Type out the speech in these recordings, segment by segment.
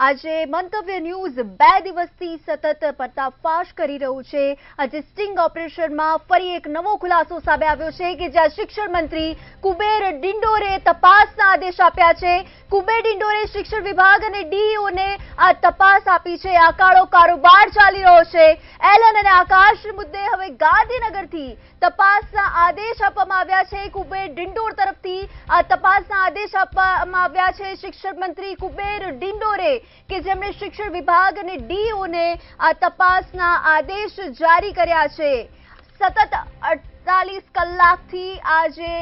આજે મંતવ્ય ન્યૂઝ 2 દિવસથી સતત પર્દાફાશ કરી રહ્યું છે। આજે સ્ટિંગ ઓપરેશનમાં ફરી એક નવો ખુલાસો સામે આવ્યો છે કે જ્યાં શિક્ષણ મંત્રી કુબેર ડિંડોરે તપાસના આદેશ આપ્યા છે। કુબેર ડિંડોરે શિક્ષણ વિભાગ અને ડીઈઓને આ તપાસ આપી છે। આ કાળો કારોબાર ચાલી રહ્યો છે। એલન અને આકાશ મુદ્દે હવે ગાંધીનગરથી તપાસના આદેશ આપવામાં આવ્યા છે। કુબેર ડિંડોર તરફથી આ તપાસના આદેશ આપવામાં આવ્યા છે। શિક્ષણ મંત્રી કુબેર ડિંડોરે કે જેમણે શિક્ષણ વિભાગ અને ડીઈઓને આ તપાસના આદેશ જારી કર્યા છે। સતત 48 કલાકથી આજે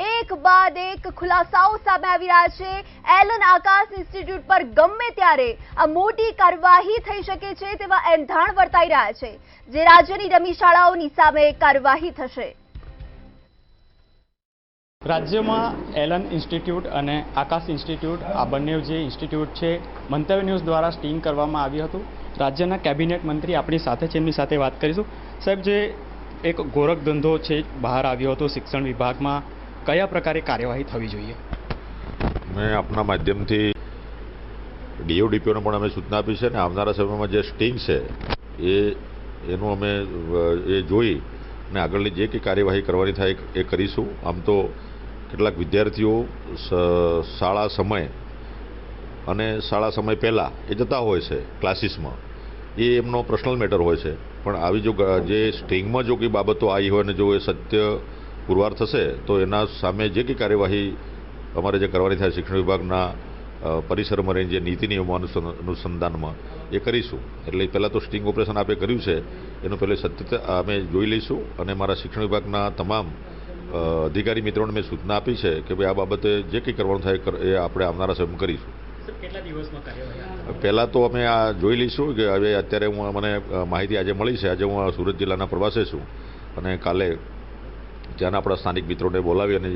એક બાદ એક ખુલાસાઓ સામે આવી રહ્યા છે। એલન આકાશ ઇન્સ્ટિટ્યૂટ પર ગમે ત્યારે આ મોટી કાર્યવાહી થઈ શકે છે તેવા એંધાણ વર્તાઈ રહ્યા છે, જે રાજ્યની ડમી શાળાઓની સામે કાર્યવાહી થશે। રાજ્યમાં એલન ઇન્સ્ટિટ્યૂટ અને આકાશ ઇન્સ્ટિટ્યૂટ આ બંને જે ઇન્સ્ટિટ્યૂટ છે મંતવ્ય ન્યૂઝ દ્વારા સ્ટિંગ કરવામાં આવ્યું હતું। રાજ્યના કેબિનેટ મંત્રી આપણી સાથે છે, એમની સાથે વાત કરીશું। સાહેબ, જે એક ગોરખ ધંધો છે બહાર આવ્યો હતો શિક્ષણ વિભાગમાં, કયા પ્રકારે કાર્યવાહી થવી જોઈએ? મેં આપના માધ્યમથી ડીઓ ડીપીઓને પણ અમે સૂચના આપી છે અને આવનારા સમયમાં જે સ્ટિંગ છે એનું અમે જોઈ અને આગળની જે કંઈ કાર્યવાહી કરવાની થાય એ કરીશું। આમ તો કેટલાક વિદ્યાર્થીઓ શાળા સમય પહેલાં એ જતા હોય છે ક્લાસીસમાં, એ એમનો પર્સનલ મેટર હોય છે, પણ આવી જો જે સ્ટ્રિંગમાં જો કંઈ બાબતો આવી હોય અને જો એ સત્ય પુરવાર થશે તો એના સામે જે કંઈ કાર્યવાહી અમારે જે કરવાની થાય શિક્ષણ વિભાગના પરિસરમાં રહીને જે નીતિ નિયમો અનુસંધાનમાં એ કરીશું। એટલે પહેલાં તો સ્ટિંગ ઓપરેશન આપણે કર્યું છે એનું પહેલાં સત્ય અમે જોઈ લઈશું અને મારા શિક્ષણ વિભાગના તમામ અધિકારી મિત્રોને મેં સૂચના આપી છે કે ભાઈ આ બાબતે જે કંઈ કરવાનું થાય એ આપણે આવનારા સમયમાં કરીશું। કેટલા દિવસમાં કાર્યવાહી? પહેલાં તો અમે આ જોઈ લઈશું કે હવે અત્યારે મને માહિતી આજે મળી છે। આજે હું સુરત જિલ્લાના પ્રવાસે છું અને કાલે ત્યાંના આપણા સ્થાનિક મિત્રોને બોલાવી અને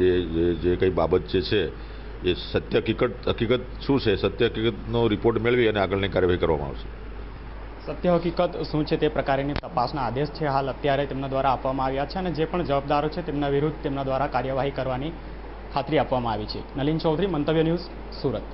જે કંઈ બાબત છે એ સત્ય હકીકત શું છે સત્ય હકીકતનો રિપોર્ટ મેળવી અને આગળની કાર્યવાહી કરવામાં આવશે। સત્ય હકીકત શું છે તે પ્રકારની તપાસના આદેશ છે હાલ અત્યારે તેમના દ્વારા આપવામાં આવ્યા છે અને જે પણ જવાબદારો છે તેમના વિરુદ્ધ તેમના દ્વારા કાર્યવાહી કરવાની ખાતરી આપવામાં આવી છે। નલિન ચૌધરી, મંતવ્ય ન્યૂઝ, સુરત।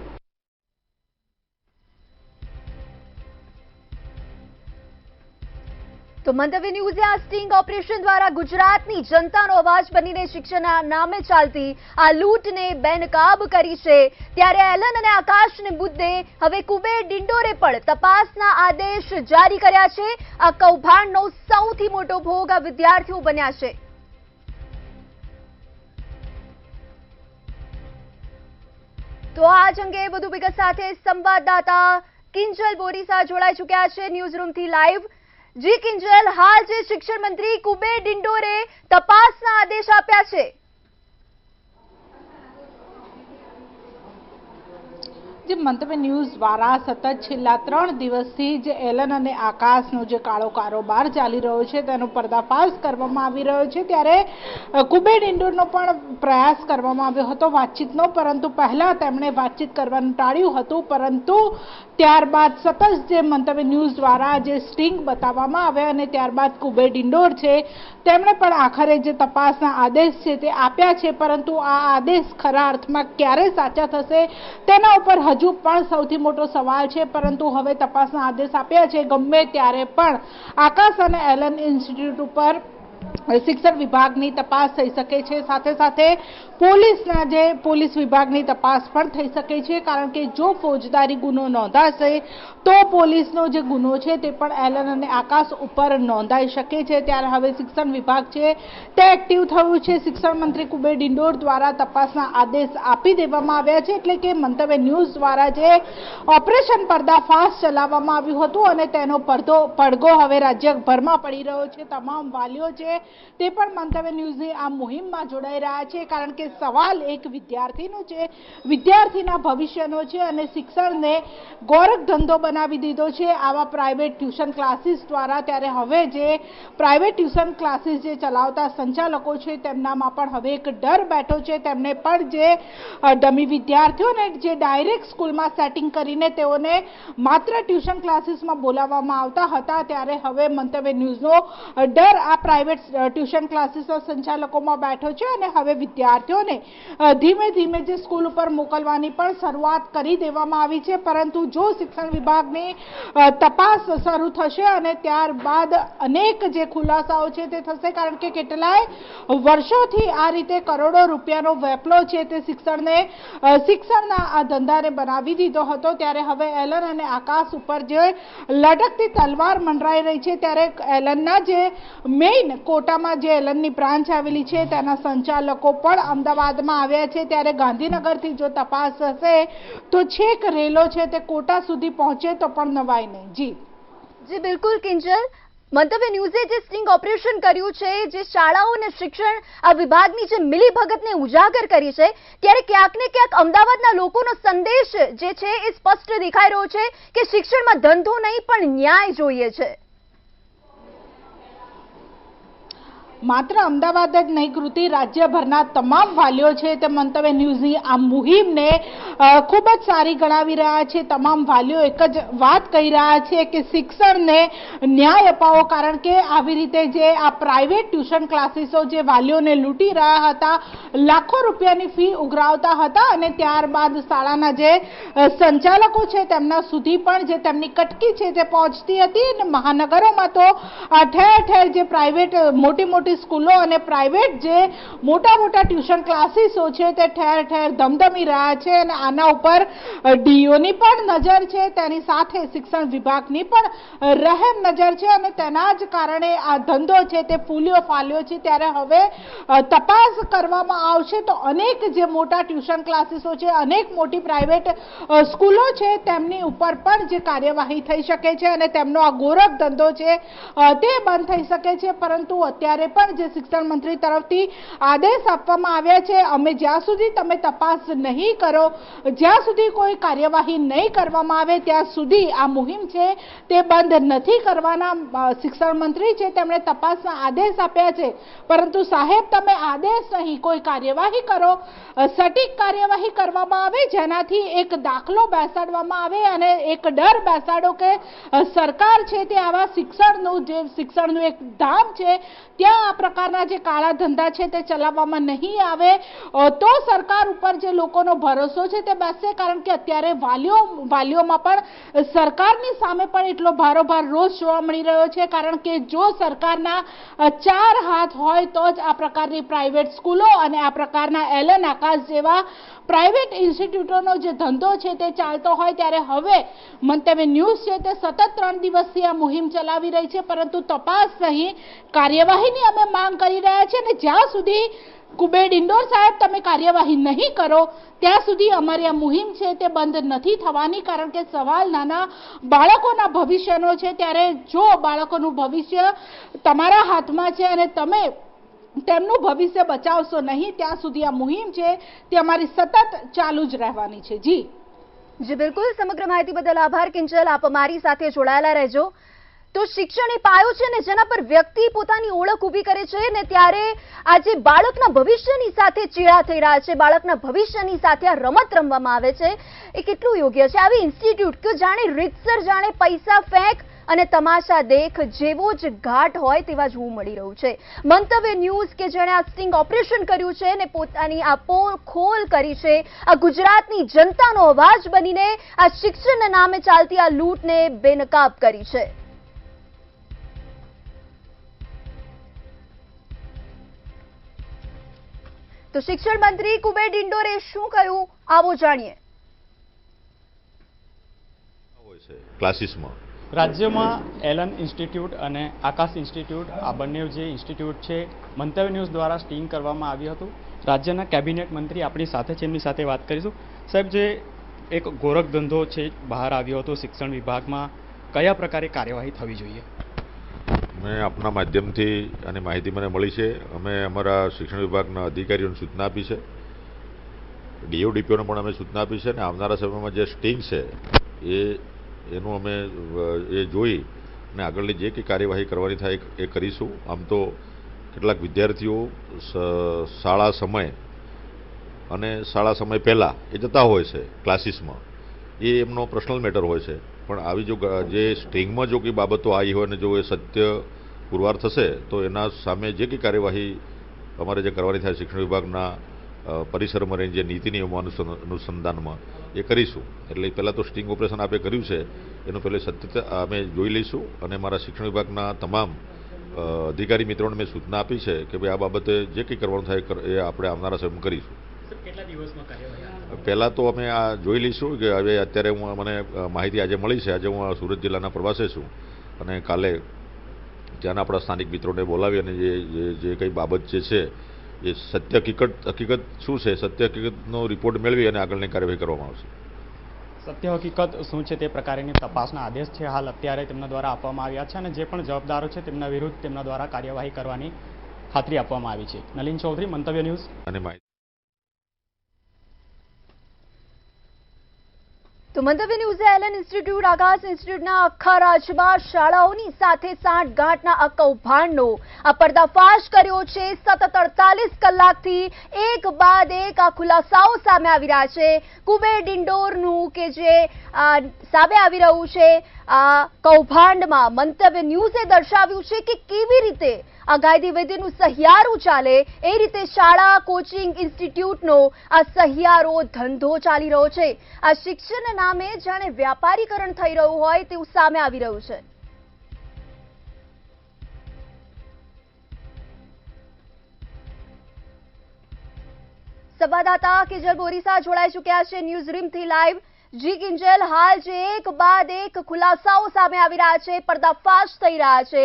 તો મંતવ્ય ન્યૂઝે આ સ્ટિંગ ઓપરેશન દ્વારા ગુજરાતની જનતાનો અવાજ બનીને શિક્ષણના નામે ચાલતી આ લૂંટને બેનકાબ કરી છે। ત્યારે એલન અને આકાશને મુદ્દે હવે કુબેર ડિંડોરે પણ તપાસના આદેશ જારી કર્યા છે। આ કૌભાંડનો સૌથી મોટો ભોગ આ વિદ્યાર્થીઓ બન્યા છે। તો આજ અંગે વધુ વિગત સાથે સંવાદદાતા કિંજલ બોરીસા જોડાઈ ચૂક્યા છે ન્યૂઝ રૂમથી લાઈવ। જી કિંજલ, હાલ જે શિક્ષણ મંત્રી કુબેર ડિંડોરે તપાસના આદેશ આપ્યા છે, જે મંતવ્ય ન્યૂઝ દ્વારા સતત છેલ્લા 3 દિવસથી જે એલન અને આકાશનો જે કાળો કારોબાર ચાલી રહ્યો છે તેનો પર્દાફાશ કરવામાં આવી રહ્યો છે। ત્યારે કુબેર ડિંડોરનો પણ પ્રયાસ કરવામાં આવ્યો હતો વાતચીતનો, પરંતુ પહેલાં તેમણે વાતચીત કરવાનું ટાળ્યું હતું, પરંતુ ત્યારબાદ સતત જે મંતવ્ય ન્યૂઝ દ્વારા જે સ્ટિંગ બતાવવામાં આવ્યા અને ત્યારબાદ કુબેર ડિંડોર છે તેમણે પણ આખરે જે તપાસના આદેશ છે તે આપ્યા છે, પરંતુ આ આદેશ ખરા અર્થમાં ક્યારે સાચા થશે તેના ઉપર હજુ પણ સૌથી મોટો સવાલ છે। પરંતુ હવે તપાસના આદેશ આપ્યા છે, ગમે ત્યારે પણ આકાશ અને એલન ઇન્સ્ટિટ્યૂટ ઉપર શિક્ષણ વિભાગની તપાસ થઈ શકે છે, સાથે સાથે પોલીસ વિભાગની તપાસ પણ થઈ શકે છે, કારણ કે જો ફોજદારી ગુનો નોંધાશે તો પોલીસનો જે ગુનો છે તે પણ એલન અને આકાશ ઉપર નોંધાઈ શકે છે। ત્યારે હવે શિક્ષણ વિભાગ છે તે એક્ટિવ થયું છે। શિક્ષણ મંત્રી કુબેર ડિંડોર દ્વારા તપાસના આદેશ આપી દેવામાં આવ્યા છે, એટલે કે મંતવ્ય ન્યૂઝ દ્વારા જે ઓપરેશન પર્દાફાશ ચલાવવામાં આવ્યું હતું અને તેનો પડઘો હવે રાજ્યભરમાં પડી રહ્યો છે। તમામ વાલીઓ છે તે પણ મંતવ્ય ન્યૂઝની આ મુહિમમાં જોડાઈ રહ્યા છે, કારણ કે સવાલ એક વિદ્યાર્થીનો છે, વિદ્યાર્થીના ભવિષ્યનો છે અને શિક્ષણને ગોરખ ધંધો બનાવી દીધો છે આવા પ્રાઇવેટ ટ્યુશન ક્લાસીસ દ્વારા। ત્યારે હવે જે પ્રાઇવેટ ટ્યુશન ક્લાસીસ જે ચલાવતા સંચાલકો છે તેમનામાં પણ હવે એક ડર બેઠો છે। તેમણે પણ જે ડમી વિદ્યાર્થીઓને જે ડાયરેક્ટ સ્કૂલમાં સેટિંગ કરીને તેઓને માત્ર ટ્યુશન ક્લાસીસમાં બોલાવવામાં આવતા હતા, ત્યારે હવે મંતવ્ય ન્યૂઝનો ડર આ પ્રાઇવેટ ટ્યુશન ક્લાસીસના સંચાલકોમાં બેઠો છે અને હવે વિદ્યાર્થીઓને ધીમે ધીમે જે સ્કૂલ ઉપર મોકલવાની પણ શરૂઆત કરી દેવામાં આવી છે, પરંતુ જો શિક્ષણ વિભાગની તપાસ શરૂ થશે અને ત્યારબાદ અનેક જે ખુલાસાઓ છે તે થશે, કારણ કે કેટલાય વર્ષોથી આ રીતે કરોડો રૂપિયાનો વેપલો છે તે શિક્ષણના આ ધંધાને બનાવી દીધો હતો, ત્યારે હવે એલન અને આકાશ ઉપર જે લટકતી તલવાર મંડરાઈ રહી છે, ત્યારે એલનના જે મેઇન કોટામાં જે એલનની બ્રાન્ચ આવેલી છે તેના સંચાલકો પણ અમદાવાદમાં આવ્યા છે, ત્યારે ગાંધીનગરથી જો તપાસ હશે તો છેક રેલો છે તે કોટા સુધી પહોંચે તો પણ નવાય નહીં. જી બિલકુલ કિંજલ, મંતવ્ય ન્યૂઝે જે સ્ટિંગ ઓપરેશન કર્યું છે, જે શાળાઓ અને શિક્ષણ આ વિભાગની જે મિલીભગતને ઉજાગર કરી છે, ત્યારે ક્યાંક ને ક્યાંક અમદાવાદના લોકોનો સંદેશ જે છે એ સ્પષ્ટ દેખાઈ રહ્યો છે કે શિક્ષણમાં ધંધો નહીં પણ ન્યાય જોઈએ છે. માત્ર અમદાવાદ જ નહીં કૃતિ, રાજ્યભરના તમામ વાલીઓ છે તે મંતવ્ય ન્યૂઝની આ મુહિમને ખૂબ જ સારી ગણાવી રહ્યા છે. તમામ વાલીઓ એક જ વાત કહી રહ્યા છે કે શિક્ષણને ન્યાય અપાવો, કારણ કે આવી રીતે જે આ પ્રાઇવેટ ટ્યુશન ક્લાસીસો જે વાલીઓને લૂંટી રહ્યા હતા, લાખો રૂપિયાની ફી ઉઘરાવતા હતા અને ત્યારબાદ શાળાના જે સંચાલકો છે તેમના સુધી પણ જે તેમની કટકી છે તે પહોંચતી હતી અને મહાનગરોમાં તો ઠેર ઠેર જે પ્રાઇવેટ મોટી સ્કૂલો અને પ્રાઇવેટ જે મોટા ટ્યુશન ક્લાસીસો છે તે ઠેર ઠેર ધમધમી રહ્યા છે અને આના ઉપર ડીઓની પણ નજર છે, તેની સાથે શિક્ષણ વિભાગની પણ રહેમ નજર છે અને તેના જ કારણે આ ધંધો છે તે ફૂલ્યો ફાલ્યો છે. ત્યારે હવે તપાસ કરવામાં આવશે તો અનેક જે મોટા ટ્યુશન ક્લાસીસો છે, અનેક મોટી પ્રાઇવેટ સ્કૂલો છે તેમની ઉપર પણ જે કાર્યવાહી થઈ શકે છે અને તેમનો આ ગોરખ ધંધો છે તે બંધ થઈ શકે છે. પરંતુ અત્યારે પણ જે શિક્ષણ મંત્રી તરફથી આદેશ આપવામાં આવ્યા છે, અમે જ્યાં સુધી તમે તપાસ નહીં કરો, જ્યાં સુધી કોઈ કાર્યવાહી નહીં કરવામાં આવે ત્યાં સુધી આ મુહિમ છે તે બંધ નથી કરવાના. શિક્ષણ મંત્રી છે તેમણે તપાસના આદેશ આપ્યા છે, પરંતુ સાહેબ તમે આદેશ નહીં, કોઈ કાર્યવાહી કરો, સટીક કાર્યવાહી કરવામાં આવે જેનાથી એક દાખલો બેસાડવામાં આવે અને એક ડર બેસાડો કે સરકાર છે તે આવા શિક્ષણનું એક ધામ છે ત્યાં આ પ્રકારના જે કાળા ધંધા છે તે ચલાવવામાં નહીં આવે, તો સરકાર ઉપર જે લોકોનો ભરોસો છે તે બેસશે. કારણ કે અત્યારે વાલીઓમાં પણ સરકારની સામે પણ એટલો ભારોભાર રોષ જોવા મળી રહ્યો છે, કારણ કે જો સરકારના 4 હાથ હોય તો જ આ પ્રકારની પ્રાઇવેટ સ્કૂલો અને આ પ્રકારના એલન આકાશ જેવા પ્રાઇવેટ ઇન્સ્ટિટ્યૂટોનો જે ધંધો છે તે ચાલતો હોય. ત્યારે હવે મંતવ્ય ન્યૂઝ છે તે સતત 3 દિવસથી આ મુહિમ ચલાવી રહી છે, પરંતુ તપાસ નહીં કાર્યવાહીની અમે માંગ કરી રહ્યા છીએ અને જ્યાં સુધી કુબેર ડિંડોર સાહેબ તમે કાર્યવાહી નહીં કરો ત્યાં સુધી અમારી આ મુહિમ છે તે બંધ નથી થવાની. કારણ કે સવાલ નાના બાળકોના ભવિષ્યનો છે, ત્યારે જો બાળકોનું ભવિષ્ય તમારા હાથમાં છે અને તમે તેમનું ભવિષ્ય બચાવશો નહીં ત્યાં સુધી આ મુહિમ છે તે અમારી સતત ચાલુ જ રહેવાની છે. જી બિલકુલ, સમગ્ર માહિતી બદલ આભાર કિંજલ. આપ અમારી સાથે જોડાયેલા રહેજો. તો શિક્ષણ એ પાયો છે ને જેના પર વ્યક્તિ પોતાની ઓળખ ઊભી કરે છે ને, ત્યારે આજે બાળકના ભવિષ્યની સાથે ચેડા થઈ રહ્યા છે, બાળકના ભવિષ્યની સાથે આ રમત રમવામાં આવે છે, એ કેટલું યોગ્ય છે? આવી ઇન્સ્ટિટ્યૂટ કે જાણે રીતસર જાણે પૈસા ફેંક અને તમાશા દેખ જેવો જ ઘાટ હોય તેવા જોવું મળી રહ્યું છે. મંતવ્ય ન્યૂઝ કે જેણે આ સ્ટિંગ ઓપરેશન કર્યું છે ને પોતાની આ પોલ ખોલ કરી છે, આ ગુજરાતની જનતાનો અવાજ બનીને આ શિક્ષણના નામે ચાલતી આ લૂંટને બેનકાબ કરી છે. તો શિક્ષણ મંત્રી કુબેર ડિંડોરે શું કહ્યું આવો જાણીએ. ક્લાસીસમાં રાજ્યમાં એલન ઇન્સ્ટિટ્યૂટ અને આકાશ ઇન્સ્ટિટ્યૂટ આ બંને જે ઇન્સ્ટિટ્યૂટ છે મંતવ્ય ન્યૂઝ દ્વારા સ્ટિંગ કરવામાં આવ્યું હતું. રાજ્યના કેબિનેટ મંત્રી આપણી સાથે છે, એમની સાથે વાત કરીશું. સાહેબ, જે એક ગોરખ ધંધો છે બહાર આવ્યો હતો શિક્ષણ વિભાગમાં, કયા પ્રકારે કાર્યવાહી થવી જોઈએ? મેં આપના માધ્યમથી અને માહિતી મને મળી છે. અમે અમારા શિક્ષણ વિભાગના અધિકારીઓને સૂચના આપી છે, ડીઓ ડીપીઓને પણ અમે સૂચના આપી છે અને આવનારા સમયમાં જે સ્ટિંગ છે એનું અમે જોઈ અને આગળની જે કંઈ કાર્યવાહી કરવાની થાય એ કરીશું. આમ તો કેટલાક વિદ્યાર્થીઓ શાળા સમય અને શાળા સમય પહેલાં એ જતા હોય છે ક્લાસીસમાં, એ એમનો પર્સનલ મેટર હોય છે, પણ આવી જો જે સ્ટ્રિંગમાં જો કંઈ બાબતો આવી હોય અને જો એ સત્ય પુરવાર થશે તો એના સામે જે કંઈ કાર્યવાહી અમારે જે કરવાની થાય શિક્ષણ વિભાગના પરિસરમાં રહીને જે નીતિ નિયમો અનુસંધાનમાં એ કરીશું. એટલે પહેલાં તો સ્ટિંગ ઓપરેશન આપણે કર્યું છે એનું પહેલે સત્યતા અમે જોઈ લઈશું અને મારા શિક્ષણ વિભાગના તમામ અધિકારી મિત્રોને મેં સૂચના આપી છે કે ભાઈ આ બાબતે જે કંઈ કરવાનું થાય એ આપણે આવનારા સમયમાં કરીશું. પહેલાં તો અમે આ જોઈ લઈશું કે હવે અત્યારે મને માહિતી આજે મળી છે. આજે હું સુરત જિલ્લાના પ્રવાસે છું અને કાલે ત્યાંના આપણા સ્થાનિક મિત્રોને બોલાવી અને જે કંઈ બાબત જે છે એ સત્ય હકીકત શું છે સત્ય હકીકતનો રિપોર્ટ મેળવી અને આગળની કાર્યવાહી કરવામાં આવશે. સત્ય હકીકત શું છે તે પ્રકારની તપાસના આદેશ છે હાલ અત્યારે તેમના દ્વારા આપવામાં આવ્યા છે અને જે પણ જવાબદારો છે તેમના વિરુદ્ધ તેમના દ્વારા કાર્યવાહી કરવાની ખાતરી આપવામાં આવી છે. નલિન ચૌધરી, મંતવ્ય ન્યૂઝ. અને તો મંતવ્ય ન્યૂઝે એલન ઇન્સ્ટિટ્યૂટ, આકાશ ઇન્સ્ટિટ્યૂટના આખા રાજ્યમાં શાળાઓની સાથે સાંઠગાંઠના આ કૌભાંડનો આ પર્દાફાશ કર્યો છે. સતત 48 કલાકથી એક બાદ એક આ ખુલાસાઓ સામે આવી રહ્યા છે. કુબેર ડિંડોરનું કે જે સામે આવી રહ્યું છે આ કૌભાંડમાં મંતવ્ય ન્યૂઝે દર્શાવ્યું છે કે કેવી રીતે આ ગાયદી વૈદ્યનું સહિયારું ચાલે એ રીતે શાળા કોચિંગ ઇન્સ્ટિટ્યૂટનો આ સહિયારો ધંધો ચાલી રહ્યો છે. આ શિક્ષણ નામે જાણે વ્યાપારીકરણ થઈ રહ્યું હોય તેવું સામે આવી રહ્યું છે. સંવાદદાતા કિંજલ બોરીસા જોડાઈ ચૂક્યા છે ન્યૂઝ રૂમથી લાઈવ. જી કિંજલ, હાલ જે એક બાદ એક ખુલાસાઓ સામે આવી રહ્યા છે, પર્દાફાશ થઈ રહ્યા છે,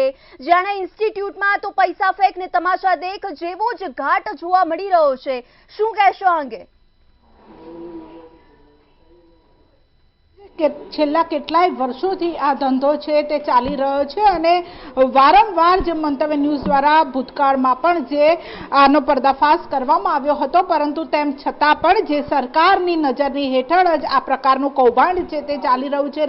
જાણે ઇન્સ્ટિટ્યૂટમાં તો પૈસા ફેંક ને તમાશા દેખ જેવો જ ઘાટ જોવા મળી રહ્યો છે, શું કહેશો અંગે? કે છેલ્લા કેટલાય વર્ષોથી આ ધંધો છે તે ચાલી રહ્યો છે અને વારંવાર જે મંતવ્ય ન્યૂઝ દ્વારા ભૂતકાળમાં પણ જે આનો પર્દાફાશ કરવામાં આવ્યો હતો, પરંતુ તેમ છતાં પણ જે સરકારની નજરની હેઠળ જ આ પ્રકારનું કૌભાંડ છે તે ચાલી રહ્યું છે.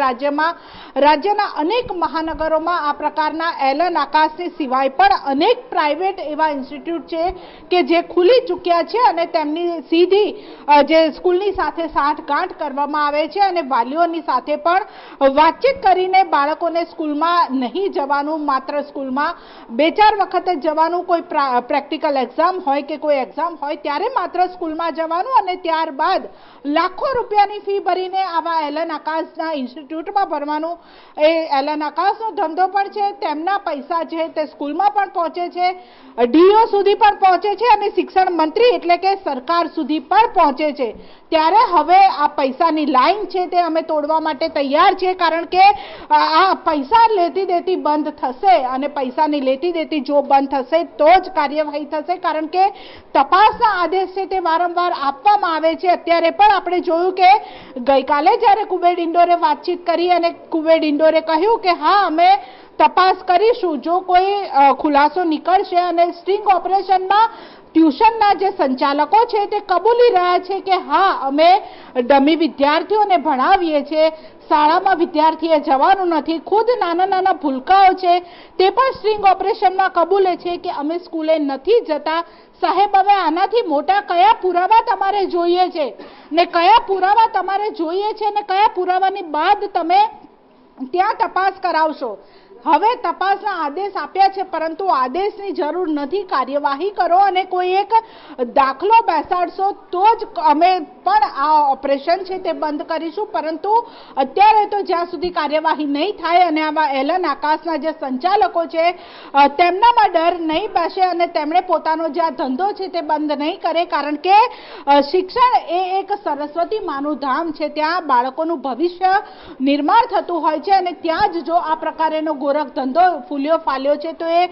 રાજ્યના અનેક મહાનગરોમાં આ પ્રકારના એલન, આકાશની સિવાય પણ અનેક પ્રાઇવેટ એવા ઇન્સ્ટિટ્યૂટ છે કે જે ખુલી ચૂક્યા છે અને તેમની સીધી જે સ્કૂલની સાથે સાંઠગાંઠ કરવામાં આવે છે અને વાલીઓની સાથે પણ વાતચીત કરીને બાળકોને સ્કૂલમાં નહીં જવાનું, માત્ર સ્કૂલમાં 2-4 વખત જવાનું, કોઈ પ્રેક્ટિકલ એક્ઝામ હોય કે કોઈ એક્ઝામ હોય ત્યારે માત્ર સ્કૂલમાં જવાનું અને ત્યારબાદ લાખો રૂપિયાની ફી ભરીને આવા એલન, આકાશના ઇન્સ્ટિટ્યૂટમાં ભરવાનું. એ એલન, આકાશનો ધંધો પણ છે, તેમના પૈસા છે તે સ્કૂલમાં પણ પહોંચે છે, ડીઓ સુધી પણ પહોંચે છે અને શિક્ષણ મંત્રી એટલે કે સરકાર સુધી પણ પહોંચે છે. ત્યારે હવે આ પૈસાની લાઈન છે તે અમે તોડવા માટે તૈયાર છે, કારણ કે આ પૈસા લેતી દેતી બંધ થશે અને પૈસાની લેતી દેતી જો બંધ થશે તો જ કાર્યવાહી થશે, કારણ કે તપાસના આદેશ છે તે વારંવાર આપવામાં આવે છે. અત્યારે પણ આપણે જોયું કે ગઈકાલે જ્યારે કુબેર ડિંડોરે વાતચીત કરી અને કુબેર ડિંડોરે કહ્યું કે હા અમે તપાસ કરીશું, જો કોઈ ખુલાસો નીકળશે. અને સ્ટિંગ ઓપરેશનમાં ટ્યુશનના જે સંચાલકો છે તે કબૂલી રહ્યા છે કે હા અમે ડમી વિદ્યાર્થીઓને ભણાવીએ છીએ, શાળામાં વિદ્યાર્થીએ જવાનું નથી. ખુદ નાના નાના ભૂલકાઓ છે તે પણ સ્ટિંગ ઓપરેશનમાં કબૂલે છે કે અમે સ્કૂલે નથી જતા. સાહેબ, હવે આનાથી મોટા કયા પુરાવા તમારે જોઈએ છે ને કયા પુરાવા તમારે જોઈએ છે ને કયા પુરાવાની બાદ તમે ત્યાં તપાસ કરાવશો? હવે તપાસના આદેશ આપ્યા છે, પરંતુ આદેશની જરૂર નથી. કાર્યવાહી કરો અને કોઈ એક દાખલો બેસાડશો તો જ અમે પણ આ ઓપરેશન છે તે બંધ કરીશું. પરંતુ અત્યારે તો જ્યાં સુધી કાર્યવાહી નહીં થાય અને આવા એલન, આકાશના જે સંચાલકો છે તેમનામાં ડર નહીં બેસે અને તેમણે પોતાનો જે આ ધંધો છે તે બંધ નહીં કરે, કારણ કે શિક્ષણ એ એક સરસ્વતી માનું ધામ છે, ત્યાં બાળકોનું ભવિષ્ય નિર્માણ થતું હોય છે અને ત્યાં જ જો આ પ્રકારેનો ગોરખ ધંધો ફૂલ્યો ફાલ્યો છે તો એ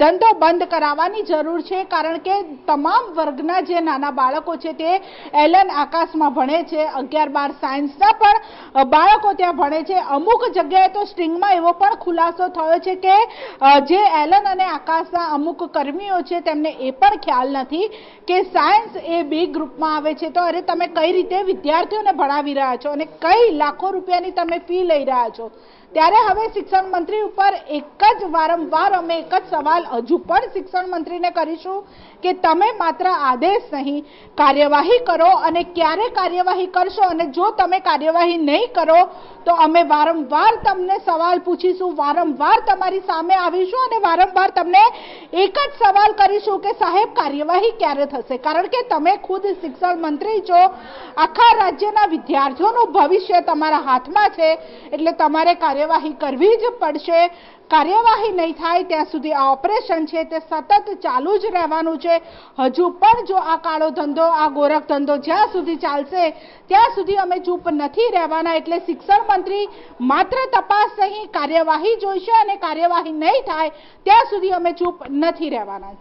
ધંધો બંધ કરાવવાની જરૂર છે, કારણ કે તમામ વર્ગના જે નાના બાળકો છે તે એલન, આકાશમાં ભણે છે. 11-12 સાયન્સના પણ બાળકો ત્યાં ભણે છે. અમુક જગ્યાએ તો સ્ટ્રિંગમાં એવો પણ ખુલાસો થયો છે કે જે એલન અને આકાશના અમુક કર્મીઓ છે તેમને એ પણ ખ્યાલ નથી કે સાયન્સ એ બી ગ્રુપમાં આવે છે. તો અરે તમે કઈ રીતે વિદ્યાર્થીઓને ભણાવી રહ્યા છો અને કઈ લાખો રૂપિયાની તમે ફી લઈ રહ્યા છો? ત્યારે હવે શિક્ષણ મંત્રી ઉપર એક જ વારંવાર અમે એક જ સવાલ હજુ પણ શિક્ષણ મંત્રીને કરીશું કે તમે માત્ર આદેશ નહીં, કાર્યવાહી કરો, અને ક્યારે કાર્યવાહી કરશો, અને જો તમે કાર્યવાહી નહીં કરો તો અમે વારંવાર તમને સવાલ પૂછીશું, વારંવાર તમારી સામે આવીશું અને વારંવાર તમને એક જ સવાલ કરીશું કે સાહેબ કાર્યવાહી ક્યારે થશે? કારણ કે તમે ખુદ શિક્ષણ મંત્રી છો, આખા રાજ્યના વિદ્યાર્થીઓનું ભવિષ્ય તમારા હાથમાં છે, એટલે તમારે કાર્યવાહી કરવી જ પડશે. કાર્યવાહી નહીં થાય ત્યાં સુધી આ ઓપરેશન છે તે સતત ચાલુ જ રહેવાનું છે. હજુ પણ જો આ કાળો ધંધો, આ ગોરખ ધંધો જ્યાં સુધી ચાલશે ત્યાં સુધી અમે ચૂપ નથી રહેવાના. એટલે શિક્ષણ મંત્રી માત્ર તપાસ નહીં, કાર્યવાહી જોઈશે, અને કાર્યવાહી નહીં થાય ત્યાં સુધી અમે ચૂપ નથી રહેવાના.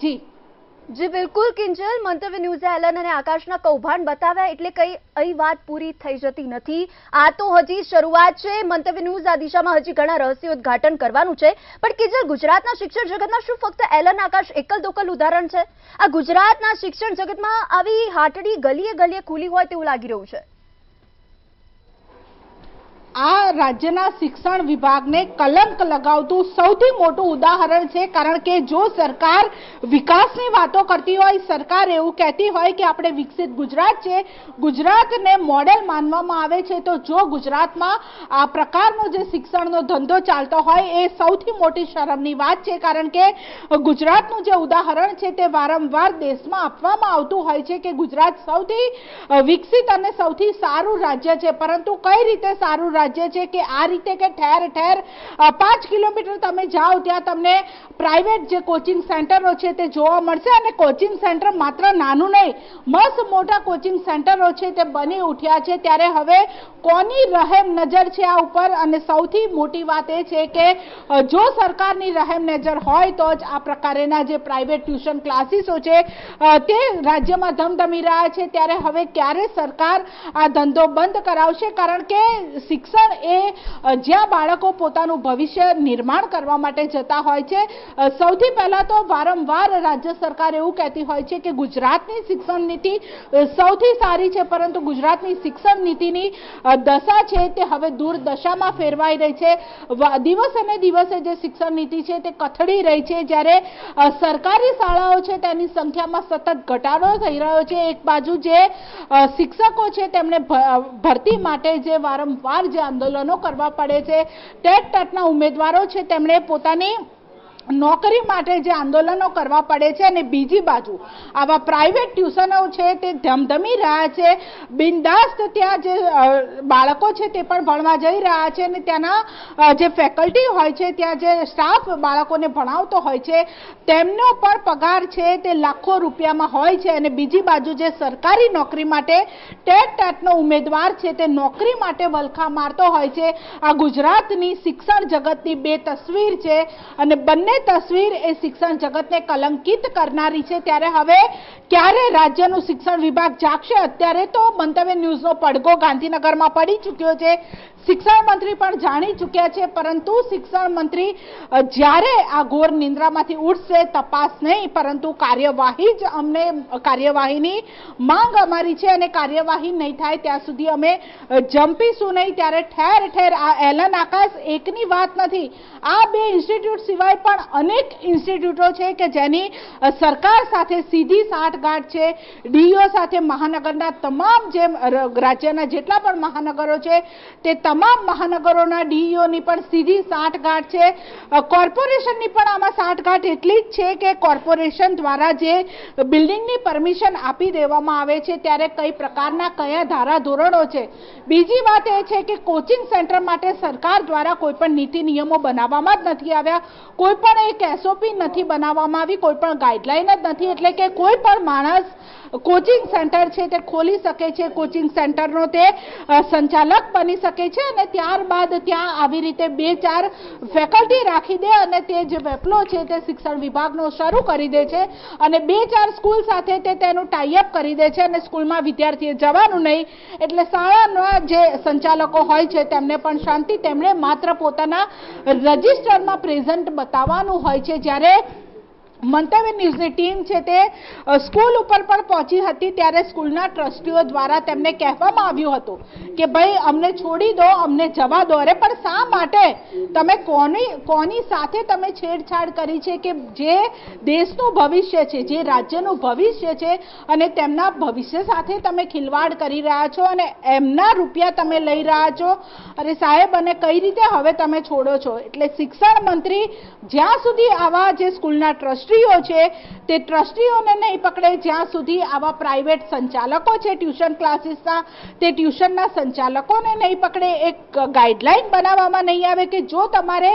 જી બિલકુલ કિંજલ, મંતવ્ય ન્યૂઝે એલન અને આકાશના કૌભાંડ બતાવ્યા એટલે કઈ અહીં વાત પૂરી થઈ જતી નથી. આ તો હજી શરૂઆત છે. મંતવ્ય ન્યૂઝ આ દિશામાં હજી ઘણા રહસ્યોદ્ઘાટન કરવાનું છે. પણ કિંજલ, ગુજરાતના શિક્ષણ જગતમાં શું ફક્ત એલન આકાશ એકલ દોકલ ઉદાહરણ છે? આ ગુજરાતના શિક્ષણ જગતમાં આવી હાટડી ગલીએ ગલીએ ખુલી હોય તેવું લાગી રહ્યું છે. આ રાજ્યના શિક્ષણ વિભાગને કલંક લગાવતું સૌથી મોટું ઉદાહરણ છે. કારણ કે જો સરકાર વિકાસની વાતો કરતી હોય, સરકાર એવું કહેતી હોય કે આપણે વિકસિત ગુજરાત છે, ગુજરાતને મોડેલ માનવામાં આવે છે, તો જો ગુજરાતમાં આ પ્રકારનો જે શિક્ષણનો ધંધો ચાલતો હોય એ સૌથી મોટી શરમની વાત છે. કારણ કે ગુજરાતનું જે ઉદાહરણ છે તે વારંવાર દેશમાં આપવામાં આવતું હોય છે કે ગુજરાત સૌથી વિકસિત અને સૌથી સારું રાજ્ય છે. પરંતુ કઈ રીતે સારું રાજ્ય છે કે આ રીતે કે ઠેર ઠેર 5 કિલોમીટર તમે જાઓ ત્યાં તમને પ્રાઇવેટ જે કોચિંગ સેન્ટરો છે તે જોવા મળશે. અને કોચિંગ સેન્ટર માત્ર નાનું નહીં, મસ્ત મોટા કોચિંગ સેન્ટરો છે તે બની ઉઠ્યા છે. ત્યારે હવે કોની રહેમ નજર છે આ ઉપર? અને સૌથી મોટી વાત એ છે કે જો સરકારની રહેમ નજર હોય તો જ આ પ્રકારના જે પ્રાઇવેટ ટ્યુશન ક્લાસીસો છે તે રાજ્યમાં ધમધમી રહ્યા છે. ત્યારે હવે ક્યારે સરકાર આ ધંધો બંધ કરાવશે? કારણ કે શિક્ષણ એ જ્યાં બાળકો પોતાનું ભવિષ્ય નિર્માણ કરવા માટે જતા હોય છે, સૌથી પહેલા તો વારંવાર રાજ્ય સરકાર એવું કહેતી હોય છે કે ગુજરાતની શિક્ષણ નીતિ સૌથી સારી છે, પરંતુ ગુજરાતની શિક્ષણ નીતિની દશા છે તે હવે દુર્દશામાં ફેરવાઈ રહી છે. દિવસે ને દિવસે જે શિક્ષણ નીતિ છે તે કથળી રહી છે. જ્યારે સરકારી શાળાઓ છે તેની સંખ્યામાં સતત ઘટાડો થઈ રહ્યો છે. એક બાજુ જે શિક્ષકો છે તેમને ભરતી માટે જે વારંવાર જે આંદોલનો કરવા પડે છે, ટેટના ઉમેદવારો છે તેમણે પોતાની નોકરી માટે જે આંદોલનો કરવા પડે છે, અને બીજી બાજુ આવા પ્રાઇવેટ ટ્યુશનો છે તે ધમધમી રહ્યા છે. બિંદાસ્ત ત્યાં જે બાળકો છે તે પણ ભણવા જઈ રહ્યા છે, અને ત્યાંના જે ફેકલ્ટી હોય છે, ત્યાં જે સ્ટાફ બાળકોને ભણાવતો હોય છે તેમનો પણ પગાર છે તે લાખો રૂપિયામાં હોય છે. અને બીજી બાજુ જે સરકારી નોકરી માટે ટેટનો ઉમેદવાર છે તે નોકરી માટે વલખા મારતો હોય છે. આ ગુજરાતની શિક્ષણ જગતની બે તસવીર છે, અને બંને તસવીર એ શિક્ષણ જગતને કલંકિત કરનારી છે. ત્યારે હવે ક્યારે રાજ્યનું શિક્ષણ વિભાગ જાગશે? અત્યારે તો મંતવ્ય ન્યૂઝનો પડઘો ગાંધીનગરમાં પડી ચૂક્યો છે, શિક્ષણ મંત્રી પણ જાણી ચૂક્યા છે. પરંતુ શિક્ષણ મંત્રી જ્યારે આ ઘોર નિંદ્રામાંથી ઉઠશે, તપાસ નહીં પરંતુ કાર્યવાહી જ અમને, કાર્યવાહીની માંગ અમારી છે, અને કાર્યવાહી નહીં થાય ત્યાં સુધી અમે જંપીશું નહીં. ત્યારે ઠેર ઠેર આ એલન આકાશ એકની વાત નથી, આ બે ઇન્સ્ટિટ્યૂટ સિવાય પણ અનેક ઇન્સ્ટિટ્યૂટો છે કે જેની સરકાર સાથે સીધી સાંઠગાંઠ છે. ડીઈઓ સાથે મહાનગરના તમામ જે રાજ્યના જેટલા પણ મહાનગરો છે તે તમામ મહાનગરોના ડીઈઓની પણ સીધી સાંઠગાંઠ છે. કોર્પોરેશનની પણ આમાં સાંઠગાંઠ એટલી જ છે કે કોર્પોરેશન દ્વારા જે બિલ્ડિંગની પરમિશન આપી દેવામાં આવે છે ત્યારે કઈ પ્રકારના કયા ધારાધોરણો છે. બીજી વાત એ છે કે કોચિંગ સેન્ટર માટે સરકાર દ્વારા કોઈ પણ નીતિ નિયમો બનાવવામાં જ નથી આવ્યા, કોઈ પણ એક એસઓપી નથી બનાવવામાં આવી, કોઈ પણ ગાઈડલાઈન જ નથી. એટલે કે કોઈ પણ માણસ કોચિંગ સેન્ટર છે તે ખોલી શકે છે, કોચિંગ સેન્ટરનો તે સંચાલક બની શકે છે, અને ત્યારબાદ ત્યાં આવી રીતે 2-4 ફેકલ્ટી રાખી દે અને તે જે વેપલો છે તે શિક્ષણ વિભાગનો શરૂ કરી દે છે, અને 2-4 સ્કૂલ સાથે તે તેનું ટાઈઅપ કરી દે છે, અને સ્કૂલમાં વિદ્યાર્થીએ જવાનું નહીં. એટલે શાળાના જે સંચાલકો હોય છે તેમને પણ શાંતિ, તેમણે માત્ર પોતાના રજિસ્ટરમાં પ્રેઝન્ટ બતાવવાનું હોય છે. જ્યારે મંતવ્ય ન્યૂઝની ટીમ છે તે સ્કૂલ ઉપર પણ પહોંચી હતી, ત્યારે સ્કૂલના ટ્રસ્ટીઓ દ્વારા તેમને કહેવામાં આવ્યું હતું કે ભાઈ અમને છોડી દો, અમને જવા દો. અરે પણ શા માટે તમે કોની સાથે તમે છેડછાડ કરી છે કે જે દેશનું ભવિષ્ય છે, જે રાજ્યનું ભવિષ્ય છે અને તેમના ભવિષ્ય સાથે તમે ખિલવાડ કરી રહ્યા છો અને એમના રૂપિયા તમે લઈ રહ્યા છો. અરે સાહેબ, અને કઈ રીતે હવે તમે છોડો છો? એટલે શિક્ષણ મંત્રી જ્યાં સુધી આવા જે સ્કૂલના ટ્રસ્ટીઓ છે તે ટ્રસ્ટીઓને નહીં પકડે, જ્યાં સુધી આવા પ્રાઇવેટ સંચાલકો છે ટ્યુશન ક્લાસીસના, તે ટ્યુશનના સંચાલકોને નહીં પકડે, એક ગાઈડલાઈન બનાવવામાં નહીં આવે કે જો તમારે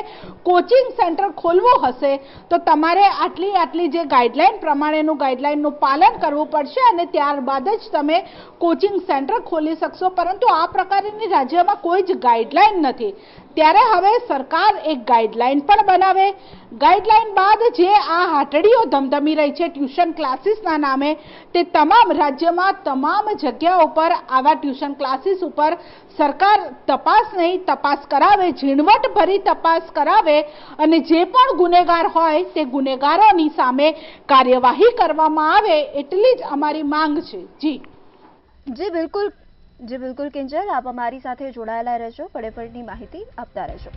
કોચિંગ સેન્ટર ખોલવું હશે તો તમારે આટલી જે ગાઈડલાઈન પ્રમાણેનું ગાઈડલાઈનનું પાલન કરવું પડશે અને ત્યારબાદ જ તમે કોચિંગ સેન્ટર ખોલી શકશો. પરંતુ આ પ્રકારની રાજ્યમાં કોઈ જ ગાઈડલાઈન નથી. ત્યારે હવે સરકાર એક ગાઈડલાઈન પણ બનાવે. ગાઈડલાઈન બાદ જે આ હાટડીઓ ધમધમી રહી છે ટ્યુશન ક્લાસીસના નામે, તે તમામ રાજ્યમાં તમામ જગ્યા ઉપર આવા ટ્યુશન ક્લાસીસ ઉપર સરકાર તપાસ નહીં, તપાસ કરાવે, ઝીણવટભરી તપાસ કરાવે અને જે પણ ગુનેગાર હોય તે ગુનેગારોની સામે કાર્યવાહી કરવામાં આવે, એટલી જ અમારી માંગ છે. જી બિલકુલ કિંજલ, આપ અમારી સાથે જોડાયેલા રહેજો, ફળેફળની માહિતી આપતા રહેજો.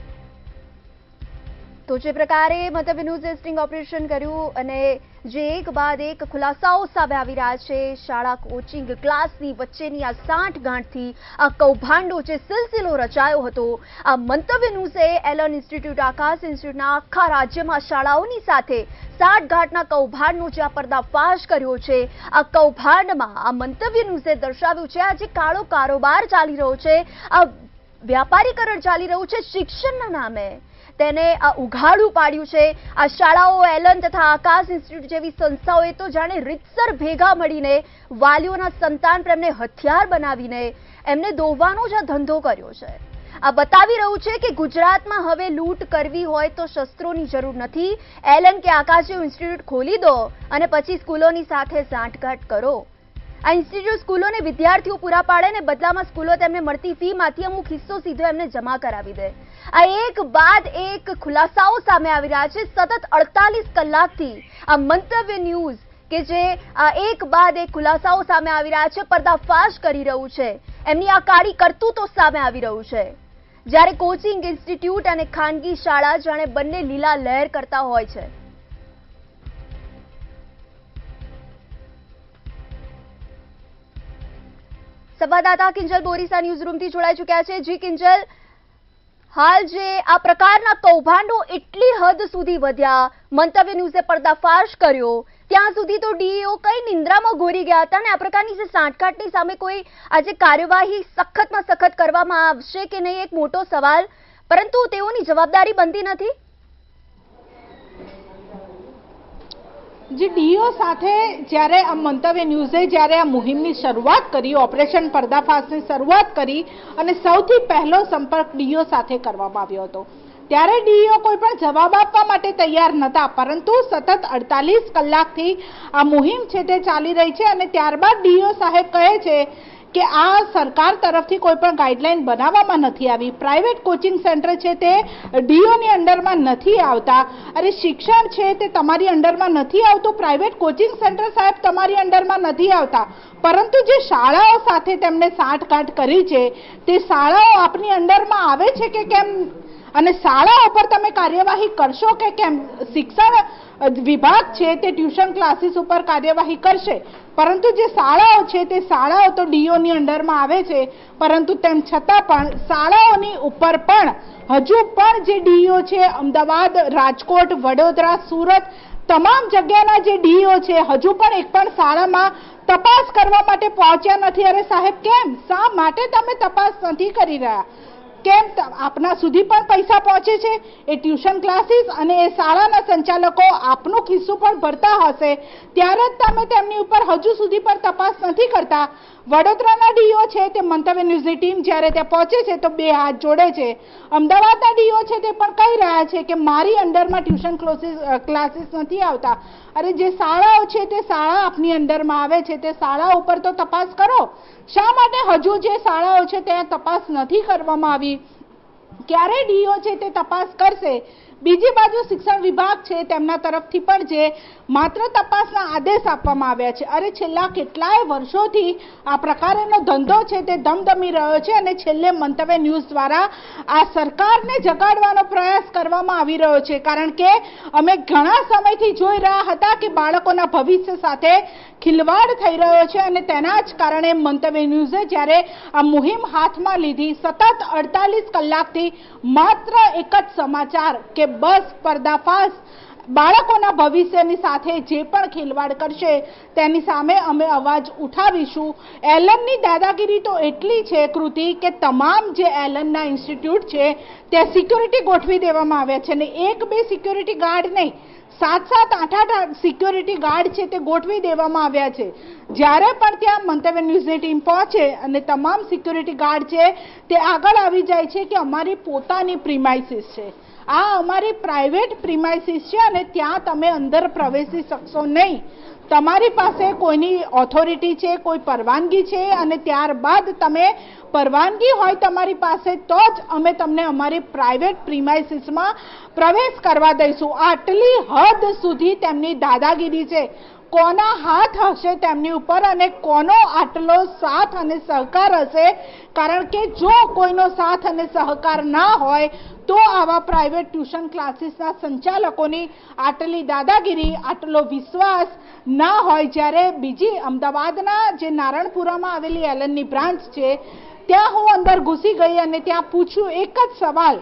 તો જે પ્રકારે મંતવ્ય ન્યૂઝે સ્ટિંગ ઓપરેશન કર્યું અને જે એક બાદ એક ખુલાસાઓ સામે આવી રહ્યા છે, શાળા કોચિંગ ક્લાસની વચ્ચેની આ સાંઠગાંઠથી આ કૌભાંડો જે સિલસિલો રચાયો હતો, આ મંતવ્ય ન્યૂઝે એલન ઇન્સ્ટિટ્યૂટ, આકાશ ઇન્સ્ટિટ્યૂટના આખા રાજ્યમાં શાળાઓની સાથે સાંઠગાંઠના કૌભાંડનો જે આ પર્દાફાશ કર્યો છે, આ કૌભાંડમાં આ મંતવ્ય ન્યૂઝે દર્શાવ્યું છે આ જે કાળો કારોબાર ચાલી રહ્યો છે, આ વ્યાપારીકરણ ચાલી રહ્યું છે શિક્ષણના નામે, તેને આ ઉઘાડું પાડ્યું છે. આ શાળાઓ, એલન તથા આકાશ ઇન્સ્ટિટ્યૂટ જેવી સંસ્થાઓએ તો જાણે રીતસર ભેગા મળીને વાલીઓના સંતાન પ્રેમને હથિયાર બનાવીને એમને દોહવાનો જ આ ધંધો કર્યો છે. આ બતાવી રહ્યું છે કે ગુજરાતમાં હવે લૂંટ કરવી હોય તો શસ્ત્રોની જરૂર નથી. એલન કે આકાશ જેવું ઇન્સ્ટિટ્યૂટ ખોલી દો અને પછી સ્કૂલોની સાથે સાંઠગાંઠ કરો. આ ઇન્સ્ટિટ્યૂટ સ્કૂલોને વિદ્યાર્થીઓ પૂરા પાડે ને બદલામાં સ્કૂલો તેમને મળતી ફીમાંથી અમુક હિસ્સો સીધો એમને જમા કરાવી દે. આ એક બાદ એક ખુલાસાઓ સામે આવી રહ્યા છે. સતત 48 કલાકથી આ મંતવ્ય ન્યૂઝ કે જે આ એક બાદ એક ખુલાસાઓ સામે આવી રહ્યા છે, પર્દાફાશ કરી રહ્યું છે, એમની આ કાળી કરતૂતો સામે આવી રહ્યું છે. જ્યારે કોચિંગ ઇન્સ્ટિટ્યૂટ અને ખાનગી શાળા જાણે બંને લીલા લહેર કરતા હોય છે. સંવાદદાતા કિંજલ બોરીસા ન્યૂઝ રૂમથી જોડાઈ ચૂક્યા છે. જી કિંજલ, હાલ જે આ પ્રકારના કૌભાંડો એટલી હદ સુધી વધ્યા, મંતવ્ય ન્યૂઝે પર્દાફાશ કર્યો, ત્યાં સુધી તો ડીઈઓ કઈ નિંદ્રામાં ઘોરી ગયા હતા ને આ પ્રકારની જે સાંઠગાંઠની સામે કોઈ આજે કાર્યવાહી સખતમાં સખત કરવામાં આવશે કે નહીં, એક મોટો સવાલ. પરંતુ તેઓની જવાબદારી બનતી નથી. જે ડીઓ સાથે જ્યારે આ મંતવ્ય ન્યૂઝે જ્યારે આ મુહિમની શરૂઆત કરી, ઓપરેશન પર્દાફાશની શરૂઆત કરી અને સૌથી પહેલો સંપર્ક ડીઓ સાથે કરવામાં આવ્યો હતો, ત્યારે ડીઓ કોઈ પણ જવાબ આપવા માટે તૈયાર નહોતા. પરંતુ સતત 48 કલાકથી આ મુહિમ છે તે ચાલી રહી છે અને ત્યારબાદ ડીઓ સાહેબ કહે છે કે આ સરકાર તરફથી કોઈ પણ ગાઈડલાઈન બનાવવામાં નથી આવી, પ્રાઇવેટ કોચિંગ સેન્ટર છે તે ડીઓની અંડરમાં નથી આવતા. અરે શિક્ષણ છે તે તમારી અંડરમાં નથી આવતું, પ્રાઇવેટ કોચિંગ સેન્ટર સાહેબ તમારી અંડરમાં નથી આવતા, પરંતુ જે શાળાઓ સાથે તેમને સાંઠગાંઠ કરી છે તે શાળાઓ આપની અંડરમાં આવે છે કે કેમ અને શાળાઓ પર તમે કાર્યવાહી કરશો કે કેમ? શિક્ષણ વિભાગ છે તે ટ્યુશન ક્લાસીસ ઉપર કાર્યવાહી કરશે, પરંતુ જે શાળાઓ છે તે શાળાઓ તો ડીઓની અંડરમાં આવે છે, પરંતુ તેમ છતાં પણ શાળાઓની ઉપર પણ હજુ પણ જે ડીઓ છે, અમદાવાદ, રાજકોટ, વડોદરા, સુરત, તમામ જગ્યાના જે ડીઓ છે હજુ પણ એક પણ શાળામાં તપાસ કરવા માટે પહોંચ્યા નથી. અરે સાહેબ, કેમ, શા માટે તમે તપાસ નથી કરી રહ્યા? કેમ આપના સુધી પણ પૈસા પહોંચે છે? એ ટ્યુશન ક્લાસીસ અને એ શાળાના સંચાલકો આપનું ખિસ્સું પણ ભરતા હશે, ત્યારે જ તમે તેમની ઉપર હજુ સુધી પણ તપાસ નથી કરતા. વડોદરાના ડીઓ છે તે મંતવ્ય ન્યૂઝની ટીમ જ્યારે ત્યાં પહોંચે છે તો બે હાથ જોડે છે. અમદાવાદના ડીઓ છે તે પણ કહી રહ્યા છે કે મારી અંડરમાં ટ્યુશન ક્લાસીસ નથી આવતા. અરે જે શાળાઓ છે તે શાળા આપની અંડરમાં આવે છે, તે શાળા ઉપર તો તપાસ કરો. શા માટે હજુ જે શાળાઓ છે ત્યાં તપાસ નથી કરવામાં આવી? ક્યારે ડીઓ છે તે તપાસ કરશે, બીજી બાજુ શિક્ષણ વિભાગ છે તેમના તરફથી પણ જે માત્ર તપાસના આદેશ આપવામાં આવ્યા છે. અરે છેલ્લા કેટલાય વર્ષોથી આ પ્રકારનો ધંધો છે તે ધમધમી રહ્યો છે અને છેલ્લે મંતવ્ય ન્યૂઝ દ્વારા આ સરકારને જગાડવાનો પ્રયાસ કરવામાં આવી રહ્યો છે. કારણ કે અમે ઘણા સમયથી જોઈ રહ્યા હતા કે બાળકોના ભવિષ્ય સાથે ખિલવાડ થઈ રહ્યો છે અને તેના જ કારણે મંતવ્ય ન્યૂઝે જ્યારે આ મુહિમ હાથમાં લીધી, સતત 48 કલાકથી માત્ર એક જ સમાચાર કે બસ પર્દાફાશ, બાળકોના ભવિષ્યની સાથે જે પણ ખેલવાડ કરશે તેની સામે અમે અવાજ ઉઠાવીશું. એલનની દાદાગીરી તો એટલી છે કૃતિ કે તમામ જે એલનના ઇન્સ્ટિટ્યૂટ છે ત્યાં સિક્યોરિટી ગોઠવી દેવામાં આવ્યા છે અને 1-2 સિક્યોરિટી ગાર્ડ નહીં, 7-7, 8-8 સિક્યોરિટી ગાર્ડ છે તે ગોઠવી દેવામાં આવ્યા છે. જ્યારે પણ ત્યાં મંતવ્ય ન્યૂઝની ટીમ પહોંચે અને તમામ સિક્યોરિટી ગાર્ડ છે તે આગળ આવી જાય છે કે અમારી પોતાની પ્રિમાઇસીસ છે, આ અમારી પ્રાઇવેટ પ્રિમાઇસીસ છે અને ત્યાં તમે અંદર પ્રવેશી શકશો નહીં. તમારી પાસે કોઈની ઓથોરિટી છે, કોઈ પરવાનગી છે અને ત્યારબાદ તમે પરવાનગી હોય તમારી પાસે તો જ અમે તમને અમારી પ્રાઇવેટ પ્રિમાઇસીસમાં પ્રવેશ કરવા દઈશું. આટલી હદ સુધી તેમની દાદાગીરી છે. કોના હાથ હશે તેમની ઉપર અને કોનો આટલો સાથ અને સહકાર હશે? કારણ કે જો કોઈનો સાથ અને સહકાર ના હોય તો આવા પ્રાઇવેટ ટ્યુશન ક્લાસીસના સંચાલકોની આટલી દાદાગીરી, આટલો વિશ્વાસ ના હોય. જ્યારે બીજી અમદાવાદના જે નારણપુરામાં આવેલી એલનની બ્રાન્ચ છે ત્યાં હું અંદર ઘૂસી ગઈ અને ત્યાં પૂછ્યું એક જ સવાલ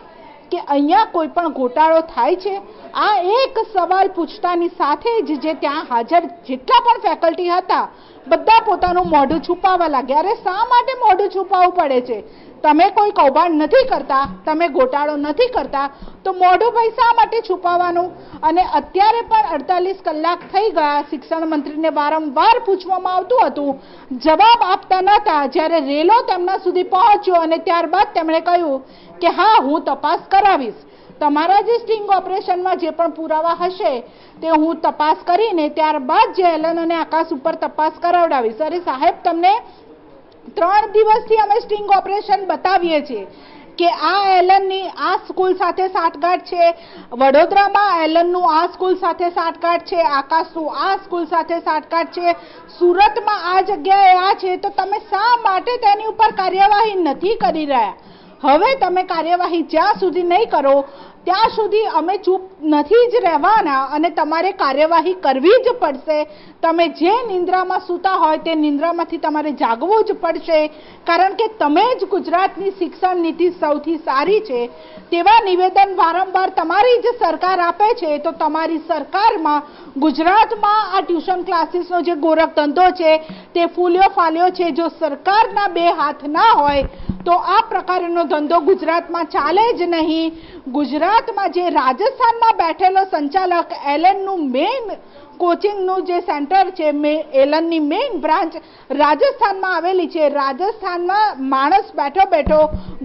કે અહીંયા કોઈ પણ ગોટાળો થાય છે? આ એક સવાલ પૂછતાની સાથે જ જે ત્યાં હાજર જેટલા પણ ફેકલ્ટી હતા બધા પોતાનું મોઢું છુપાવવા લાગ્યા. અરે શા માટે મોઢું છુપાવવું પડે છે? તમે કોઈ કૌભાંડ નથી કરતા, તમે ગોટાળો નથી કરતા તો મોઢું ભાઈ શા માટે છુપાવવાનું? અને અત્યારે પણ 48 કલાક થઈ ગયા, શિક્ષણ મંત્રીને વારંવાર પૂછવામાં આવતું હતું, જવાબ આપતા નહોતા. જ્યારે રેલો તેમના સુધી પહોંચ્યો અને ત્યારબાદ તેમણે કહ્યું કે હા હું તપાસ કરાવીશ, તમારા જે સ્ટિંગ ઓપરેશનમાં જે પણ પુરાવા હશે તે હું તપાસ કરીને ત્યારબાદ જે એલન અને આકાશ ઉપર તપાસ કરાવડાવીશ. અરે સાહેબ, તમને 3 દિવસથી અમે સ્ટિંગ ઓપરેશન બતાવીએ છીએ કે આ એલનની આ સ્કૂલ સાથે સાંઠગાંઠ છે, વડોદરામાં એલનનું આ સ્કૂલ સાથે સાંઠગાંઠ છે, આકાશનું આ સ્કૂલ સાથે સાંઠગાંઠ છે, સુરતમાં આ જગ્યાએ આ છે, તો તમે શા માટે તેની ઉપર કાર્યવાહી નથી કરી રહ્યા? હવે તમે કાર્યવાહી જ્યાં સુધી નહીં કરો ત્યાં સુધી અમે ચૂપ નથી જ રહેવાના અને તમારે કાર્યવાહી કરવી જ પડશે. તમે જે નિંદ્રામાં સૂતા હોય તે નિંદ્રામાંથી તમારે જાગવું જ પડશે. કારણ કે તમે જ ગુજરાતની શિક્ષણ નીતિ સૌથી સારી છે તેવા નિવેદન વારંવાર તમારી જ સરકાર આપે છે. તો તમારી સરકારમાં ગુજરાતમાં આ ટ્યુશન ક્લાસીસનો જે ગોરખ ધંધો છે તે ફૂલ્યો ફાલ્યો છે. જો સરકારના 2 હાથ ના હોય તો આ પ્રકારનો ધંધો ગુજરાતમાં ચાલે જ નહીં. ગુજરાતમાં જે રાજસ્થાનમાં બેઠેલો સંચાલક એલનનું મેઇન કોચિંગનું જે સેન્ટર છે, એલનની મેઇન બ્રાન્ચ રાજસ્થાનમાં આવેલી છે, રાજસ્થાનમાં માણસ બેઠો બેઠો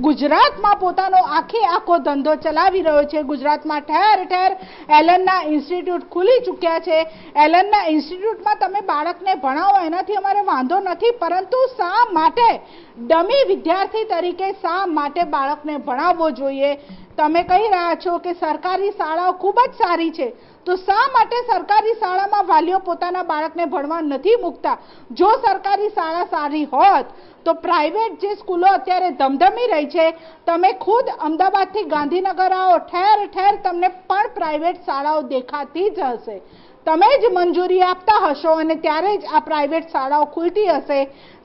ગુજરાતમાં પોતાનો આખો ધંધો ચલાવી રહ્યો છે. ગુજરાતમાં ઠેર ઠેર એલનના ઇન્સ્ટિટ્યૂટ ખુલી ચૂક્યા છે. એલનના ઇન્સ્ટિટ્યૂટમાં તમે બાળકને ભણાવો એનાથી અમારે વાંધો નથી, પરંતુ શા માટે ડમી વિદ્યાર્થી તરીકે શા માટે બાળકને ભણાવવો જોઈએ? તમે કહી રહ્યા છો કે સરકારી શાળાઓ ખૂબ જ સારી છે, તો શા માટે સરકારી શાળામાં વાલીઓ પોતાના બાળકને ભણવા નથી મૂકતા? જો સરકારી શાળા સારી હોત તો પ્રાઇવેટ જે સ્કૂલો અત્યારે ધમધમી રહી છે, તમે ખુદ અમદાવાદથી ગાંધીનગર આવો, ઠેર ઠેર તમને પણ પ્રાઇવેટ શાળાઓ દેખાતી જ હશે. તમે જ મંજૂરી આપતા હશો અને ત્યારે જ આ પ્રાઇવેટ શાળાઓ ખુલતી હશે.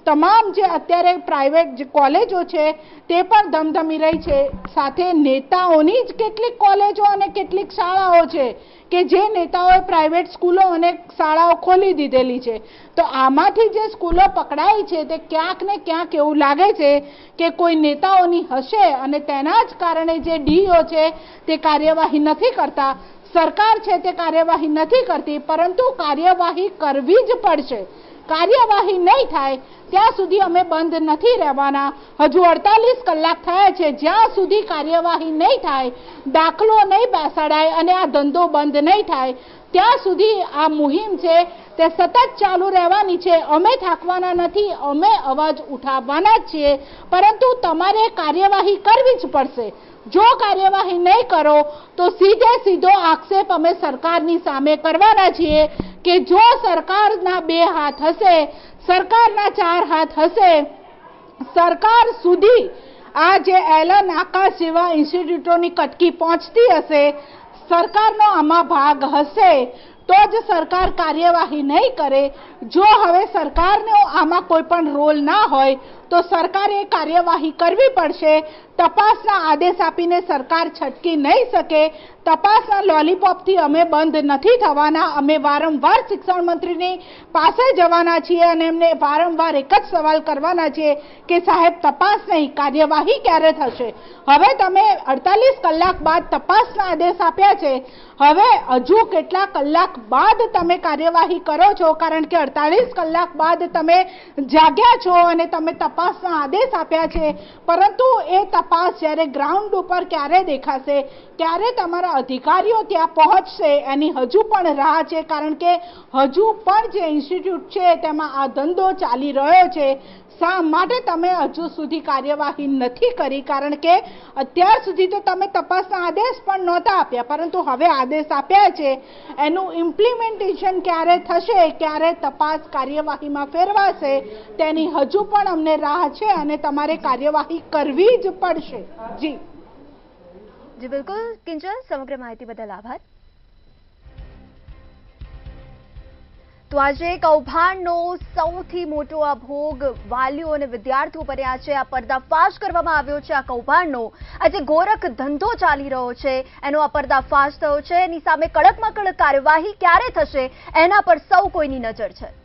તમામ જે અત્યારે પ્રાઇવેટ જે કોલેજો છે તે પણ ધમધમી રહી છે. સાથે નેતાઓની જ કેટલીક કોલેજો અને કેટલીક શાળાઓ છે કે જે નેતાઓએ પ્રાઇવેટ સ્કૂલો અને શાળાઓ ખોલી દીધેલી છે. તો આમાંથી જે સ્કૂલો પકડાઈ છે તે ક્યાંક ને ક્યાંક એવું લાગે છે કે કોઈ નેતાઓની હશે અને તેના જ કારણે જે ડીઓ છે તે કાર્યવાહી નથી કરતા, સરકાર છે તે કાર્યવાહી નથી કરતી, પરંતુ કાર્યવાહી કરવી જ પડશે. કાર્યવાહી નહીં થાય ત્યાં સુધી અમે બંધ નથી રહેવાના. હજુ 48 કલાક થયા છે. જ્યાં સુધી કાર્યવાહી નહીં થાય, દાખલો નહીં બેસાડાય અને આ ધંધો બંધ નહીં થાય ત્યાં સુધી આ મુહિમ છે તે સતત ચાલુ રહેવાની છે. અમે થાકવાના નથી, અમે અવાજ ઉઠાવવાના જ છીએ, પરંતુ તમારે કાર્યવાહી કરવી જ પડશે. જો કાર્યવાહી નહીં કરો તો સીધે સીધો આક્ષેપ અમે સરકારની સામે કરવાના છીએ કે જો સરકારના 2 હાથ હશે, સરકારના 4 હાથ હશે, સરકાર સુધી આ જે એલન આકાશ જેવા ઇન્સ્ટિટ્યૂટોની કટકી પહોંચતી હશે, સરકારનો આમાં ભાગ હશે, તો જ સરકાર કાર્યવાહી નહીં કરે. જો હવે સરકારનો આમાં કોઈ પણ રોલ ના હોય તો સરકારે કાર્યવાહી કરવી પડશે. તપાસના આદેશ આપીને સરકાર છટકી નહીં શકે. તપાસના લોલીપોપથી અમે બંધ નથી થવાના. અમે વારંવાર શિક્ષણ મંત્રીની પાસે જવાના છીએ અને એમને વારંવાર એક જ સવાલ કરવાના છીએ કે સાહેબ તપાસ નહીં, કાર્યવાહી ક્યારે થશે? હવે તમે 48 કલાક બાદ તપાસના આદેશ આપ્યા છે, હવે હજુ કેટલા કલાક બાદ તમે કાર્યવાહી કરો છો? કારણ કે 48 કલાક બાદ તમે જાગ્યા છો અને તમે તપાસના આદેશ આપ્યા છે, પરંતુ એ તપાસ જ્યારે ગ્રાઉન્ડ ઉપર ક્યારે દેખાશે, ક્યારે તમારા અધિકારીઓ ત્યાં પહોંચશે, એની હજુ પણ રાહ છે. કારણ કે હજુ પણ જે ઇન્સ્ટિટ્યૂટ છે તેમાં આ ધંધો ચાલી રહ્યો છે. શા માટે તમે હજુ સુધી કાર્યવાહી નથી કરી? કારણ કે અત્યાર સુધી તો તમે તપાસના આદેશ પણ નહોતા આપ્યા, પરંતુ હવે આદેશ આપ્યા છે. એનું ઇમ્પ્લિમેન્ટેશન ક્યારે થશે, ક્યારે તપાસ કાર્યવાહીમાં ફેરવાશે, તેની હજુ પણ અમને રાહ છે અને તમારે કાર્યવાહી કરવી જ પડશે. જી બિલકુલ કિંજલ, સમગ્ર માહિતી બદલ આભાર. તો આજે કૌભાંડનો સૌથી મોટો આ ભોગ વાલીઓ અને વિદ્યાર્થીઓ બન્યા છે. આ પર્દાફાશ કરવામાં આવ્યો છે. આ કૌભાંડનો આજે ગોરખ ધંધો ચાલી રહ્યો છે, એનો આ પર્દાફાશ થયો છે. એની સામે કડકમાં કડક કાર્યવાહી ક્યારે થશે એના પર સૌ કોઈની નજર છે.